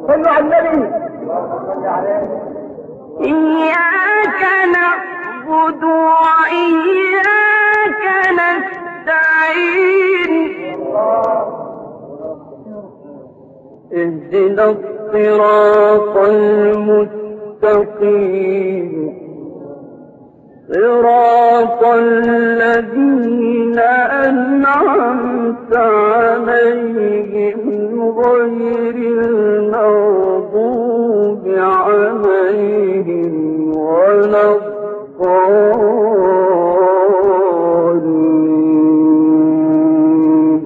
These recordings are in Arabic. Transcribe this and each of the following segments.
صلوا على النبي. إياك نعبد وإياك نستعين اهدنا الصراط المستقيم صراط الذين أنعمت عليهم غير المغضوب عليهم ولا الضالين.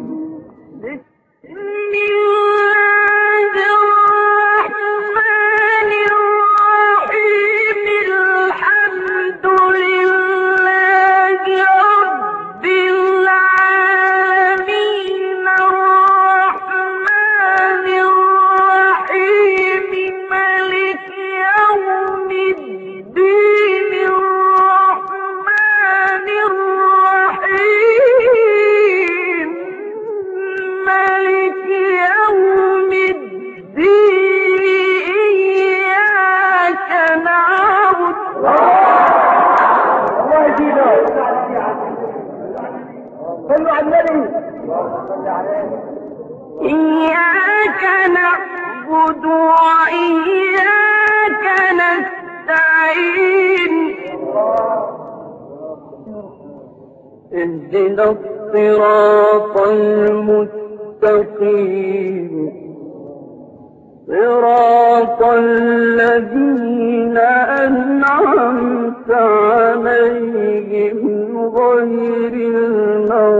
بسم الله الرحمن الرحيم الحمد لله رب العالمين الرحمن الرحيم مالك يوم الدين الرحمن الرحيم مالك يوم الدين إياك نعبد الله يزيدك. صلوا على النبي. إياك نعبد وإياك نستعين اهدنا الصراط المستقيم صراط الذين أنعمت عليهم غير المغضوب